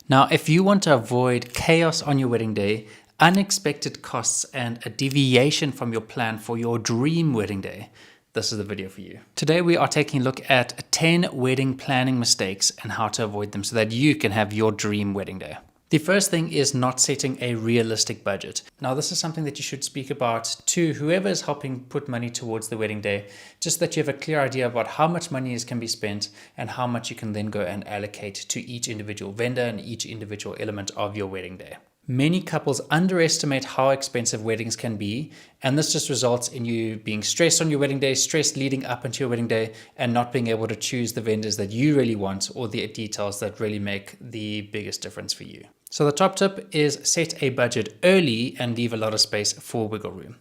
Now, if you want to avoid chaos on your wedding day, unexpected costs, and a deviation from your plan for your dream wedding day, this is the video for you. Today, we are taking a look at 10 wedding planning mistakes and how to avoid them so that you can have your dream wedding day. The first thing is not setting a realistic budget. Now, this is something that you should speak about to whoever is helping put money towards the wedding day, just that you have a clear idea about how much money can be spent and how much you can then go and allocate to each individual vendor and each individual element of your wedding day. Many couples underestimate how expensive weddings can be, and this just results in you being stressed on your wedding day, stressed leading up into your wedding day, and not being able to choose the vendors that you really want or the details that really make the biggest difference for you. So the top tip is set a budget early and leave a lot of space for wiggle room.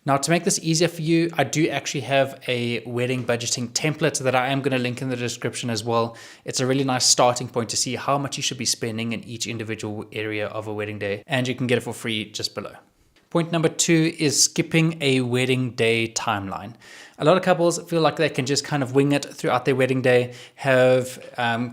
Now, to make this easier for you, I do actually have a wedding budgeting template that I am going to link in the description as well. It's a really nice starting point to see how much you should be spending in each individual area of a wedding day, and you can get it for free just below. Point number 2 is skipping a wedding day timeline. A lot of couples feel like they can just kind of wing it throughout their wedding day, have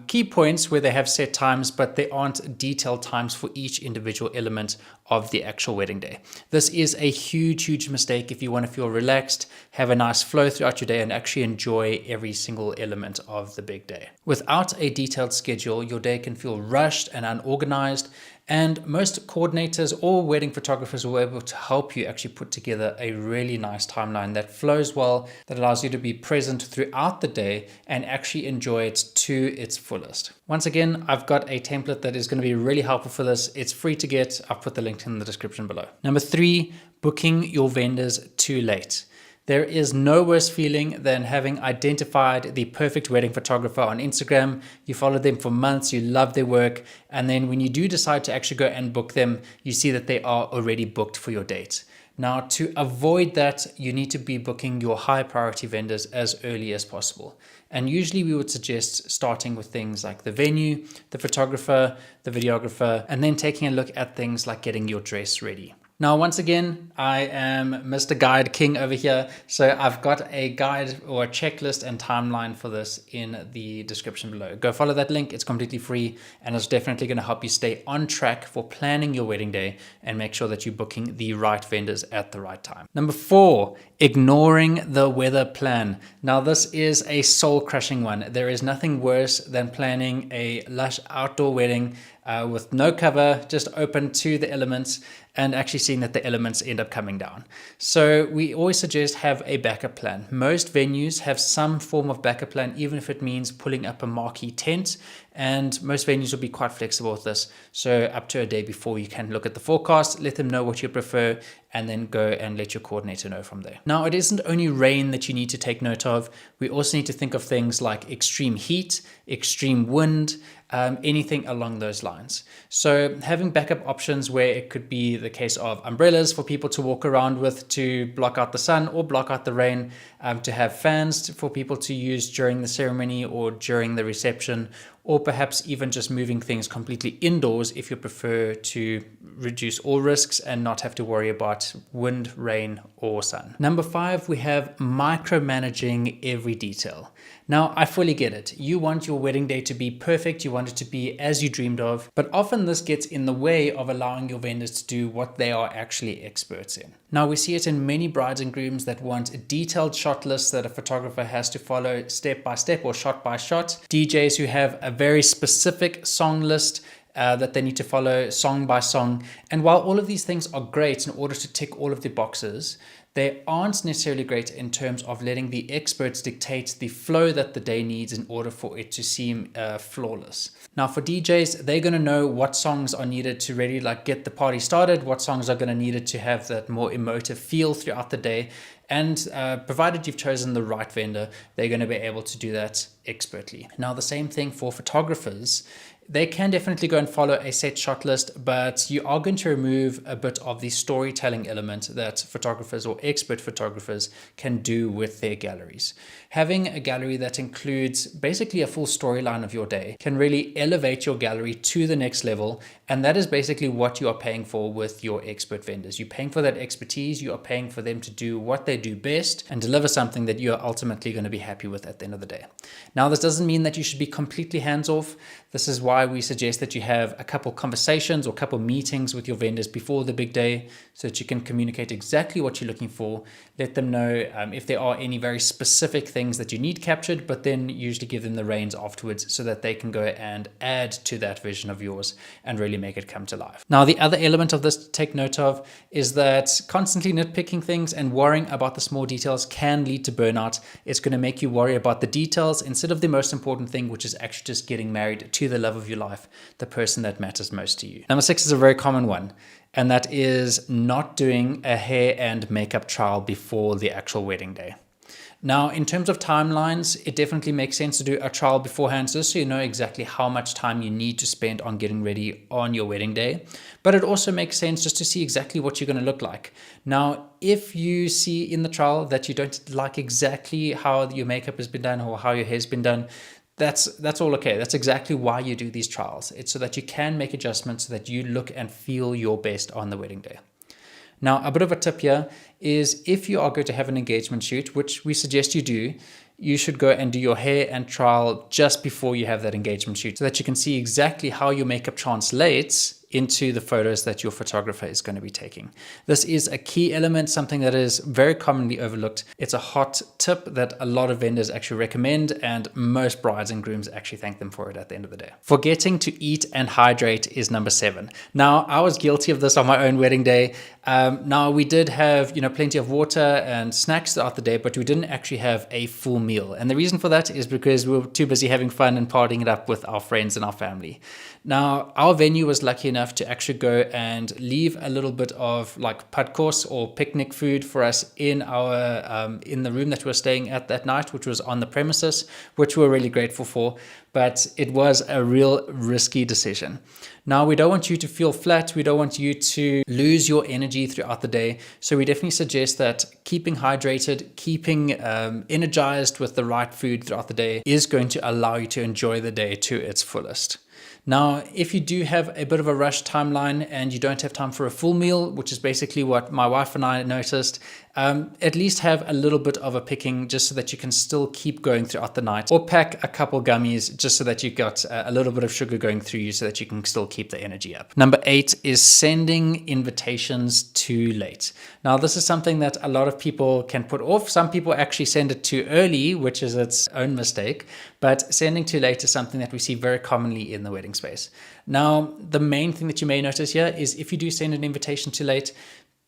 key points where they have set times, but there aren't detailed times for each individual element of the actual wedding day. This is a huge, huge mistake if you want to feel relaxed, have a nice flow throughout your day, and actually enjoy every single element of the big day. Without a detailed schedule, your day can feel rushed and unorganized, and most coordinators or wedding photographers will be able to help you actually put together a really nice timeline that flows well, that allows you to be present throughout the day and actually enjoy it to its fullest. Once again, I've got a template that is going to be really helpful for this. It's free to get. I've put the link in the description below. Number 3, booking your vendors too late. There is no worse feeling than having identified the perfect wedding photographer on Instagram. You followed them for months, you love their work, and then when you do decide to actually go and book them, you see that they are already booked for your date. Now, to avoid that, you need to be booking your high priority vendors as early as possible. And usually we would suggest starting with things like the venue, the photographer, the videographer, and then taking a look at things like getting your dress ready. Now, once again, I am Mr. Guide King over here. So I've got a guide or a checklist and timeline for this in the description below. Go follow that link. It's completely free, and it's definitely going to help you stay on track for planning your wedding day and make sure that you're booking the right vendors at the right time. Number 4, ignoring the weather plan. Now, this is a soul-crushing one. There is nothing worse than planning a lush outdoor wedding with no cover, just open to the elements, and actually seeing that the elements end up coming down. So we always suggest have a backup plan. Most venues have some form of backup plan, even if it means pulling up a marquee tent, and most venues will be quite flexible with this. So up to a day before, you can look at the forecast, let them know what you prefer, and then go and let your coordinator know from there. Now, it isn't only rain that you need to take note of. We also need to think of things like extreme heat, extreme wind, anything along those lines. So having backup options where it could be the case of umbrellas for people to walk around with to block out the sun or block out the rain, to have fans for people to use during the ceremony or during the reception, or perhaps even just moving things completely indoors if you prefer to reduce all risks and not have to worry about wind, rain, or sun. Number 5, we have micromanaging every detail. Now, I fully get it. You want your wedding day to be perfect. You want it to be as you dreamed of, but often this gets in the way of allowing your vendors to do what they are actually experts in. Now, we see it in many brides and grooms that want detailed shot lists that a photographer has to follow step by step or shot by shot. DJs who have a very specific song list that they need to follow song by song. And while all of these things are great in order to tick all of the boxes, they aren't necessarily great in terms of letting the experts dictate the flow that the day needs in order for it to seem flawless. Now, for DJs, they're going to know what songs are needed to really get the party started, what songs are going to needed to have that more emotive feel throughout the day. And provided you've chosen the right vendor, they're going to be able to do that expertly. Now, the same thing for photographers. They can definitely go and follow a set shot list, but you are going to remove a bit of the storytelling element that photographers or expert photographers can do with their galleries. Having a gallery that includes basically a full storyline of your day can really elevate your gallery to the next level, and that is basically what you are paying for with your expert vendors. You're paying for that expertise, you are paying for them to do what they do best and deliver something that you are ultimately going to be happy with at the end of the day. Now, this doesn't mean that you should be completely hands-off. This is why why we suggest that you have a couple conversations or a couple meetings with your vendors before the big day so that you can communicate exactly what you're looking for, let them know if there are any very specific things that you need captured, but then usually give them the reins afterwards so that they can go and add to that vision of yours and really make it come to life. Now, the other element of this to take note of is that constantly nitpicking things and worrying about the small details can lead to burnout. It's going to make you worry about the details instead of the most important thing, which is actually just getting married to the love of your life, the person that matters most to you. Number 6 is a very common one, and that is not doing a hair and makeup trial before the actual wedding day. Now, in terms of timelines, it definitely makes sense to do a trial beforehand just so you know exactly how much time you need to spend on getting ready on your wedding day. But it also makes sense just to see exactly what you're going to look like. Now, if you see in the trial that you don't like exactly how your makeup has been done or how your hair's been done, that's all okay. That's exactly why you do these trials. It's so that you can make adjustments so that you look and feel your best on the wedding day. Now, a bit of a tip here is if you are going to have an engagement shoot, which we suggest you do, you should go and do your hair and trial just before you have that engagement shoot so that you can see exactly how your makeup translates into the photos that your photographer is going to be taking. This is a key element, something that is very commonly overlooked. It's a hot tip that a lot of vendors actually recommend, and most brides and grooms actually thank them for it at the end of the day. Forgetting to eat and hydrate is number 7. Now, I was guilty of this on my own wedding day. Now, we did have plenty of water and snacks throughout the day, but we didn't actually have a full meal. And the reason for that is because we were too busy having fun and partying it up with our friends and our family. Now, our venue was lucky enough to actually go and leave a little bit of like pad course or picnic food for us in our in the room that we were staying at that night, which was on the premises, which we were really grateful for. But it was a real risky decision. Now, we don't want you to feel flat. We don't want you to lose your energy throughout the day. So we definitely suggest that keeping hydrated, keeping energized with the right food throughout the day is going to allow you to enjoy the day to its fullest. Now, if you do have a bit of a rush timeline and you don't have time for a full meal, which is basically what my wife and I noticed, at least have a little bit of a picking just so that you can still keep going throughout the night, or pack a couple gummies just so that you've got a little bit of sugar going through you so that you can still keep the energy up. Number 8 is sending invitations too late. Now, this is something that a lot of people can put off. Some people actually send it too early, which is its own mistake, but sending too late is something that we see very commonly in the wedding space. Now, the main thing that you may notice here is if you do send an invitation too late,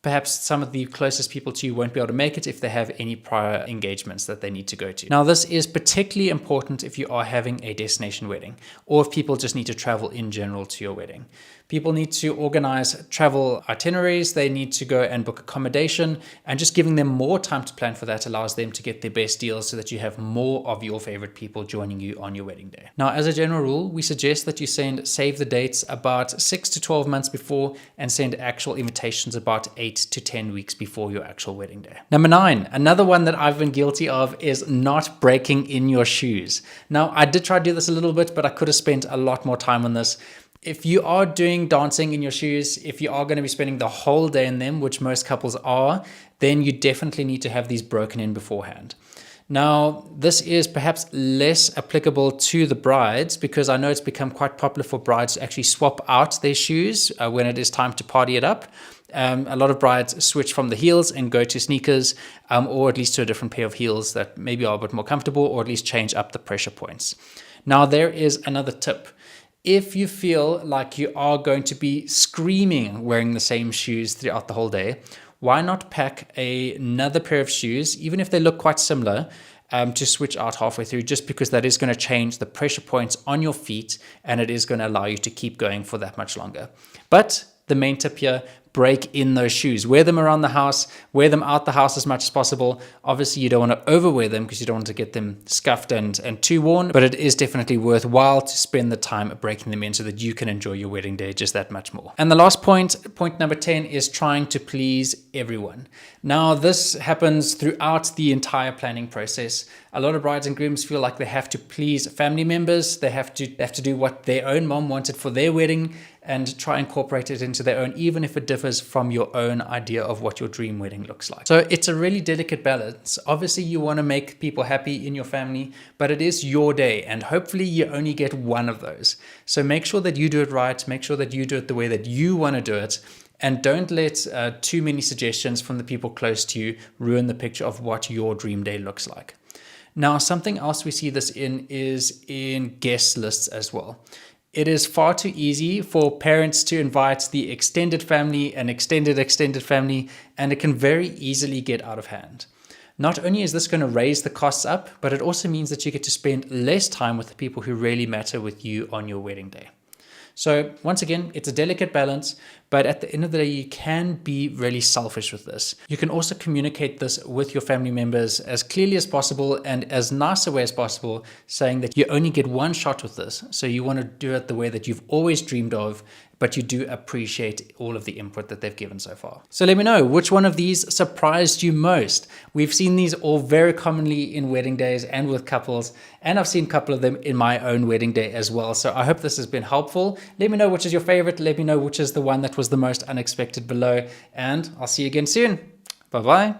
perhaps some of the closest people to you won't be able to make it if they have any prior engagements that they need to go to. Now, this is particularly important if you are having a destination wedding or if people just need to travel in general to your wedding. People need to organize travel itineraries. They need to go and book accommodation, and just giving them more time to plan for that allows them to get their best deals so that you have more of your favorite people joining you on your wedding day. Now, as a general rule, we suggest that you save the dates about 6 to 12 months before and send actual invitations about 8 to 10 weeks before your actual wedding day. Number 9, another one that I've been guilty of is not breaking in your shoes. Now, I did try to do this a little bit, but I could have spent a lot more time on this. If you are doing dancing in your shoes, if you are going to be spending the whole day in them, which most couples are, then you definitely need to have these broken in beforehand. Now, this is perhaps less applicable to the brides because I know it's become quite popular for brides to actually swap out their shoes when it is time to party it up. A lot of brides switch from the heels and go to sneakers, or at least to a different pair of heels that maybe are a bit more comfortable, or at least change up the pressure points. Now, there is another tip. If you feel like you are going to be screaming wearing the same shoes throughout the whole day, why not pack another pair of shoes, even if they look quite similar, to switch out halfway through, just because that is going to change the pressure points on your feet and it is going to allow you to keep going for that much longer. But the main tip here, break in those shoes. Wear them around the house, wear them out the house as much as possible. Obviously, you don't want to overwear them because you don't want to get them scuffed and too worn, but it is definitely worthwhile to spend the time breaking them in so that you can enjoy your wedding day just that much more. And the last point number 10, is trying to please everyone. Now, this happens throughout the entire planning process. A lot of brides and grooms feel like they have to please family members. They have to do what their own mom wanted for their wedding. and try and incorporate it into their own, even if it differs from your own idea of what your dream wedding looks like. So it's a really delicate balance. Obviously, you want to make people happy in your family, but it is your day, and hopefully you only get one of those. So make sure that you do it right, make sure that you do it the way that you want to do it, and don't let too many suggestions from the people close to you ruin the picture of what your dream day looks like. Now, something else we see this in is in guest lists as well. It is far too easy for parents to invite the extended family and extended family, and it can very easily get out of hand. Not only is this going to raise the costs up, but it also means that you get to spend less time with the people who really matter with you on your wedding day. So once again, it's a delicate balance, but at the end of the day, you can be really selfish with this. You can also communicate this with your family members as clearly as possible and as nice a way as possible, saying that you only get one shot with this. So you want to do it the way that you've always dreamed of, but you do appreciate all of the input that they've given so far. So let me know, which one of these surprised you most? We've seen these all very commonly in wedding days and with couples, and I've seen a couple of them in my own wedding day as well. So I hope this has been helpful. Let me know which is your favorite. Let me know which is the one that was the most unexpected below, and I'll see you again soon. Bye-bye.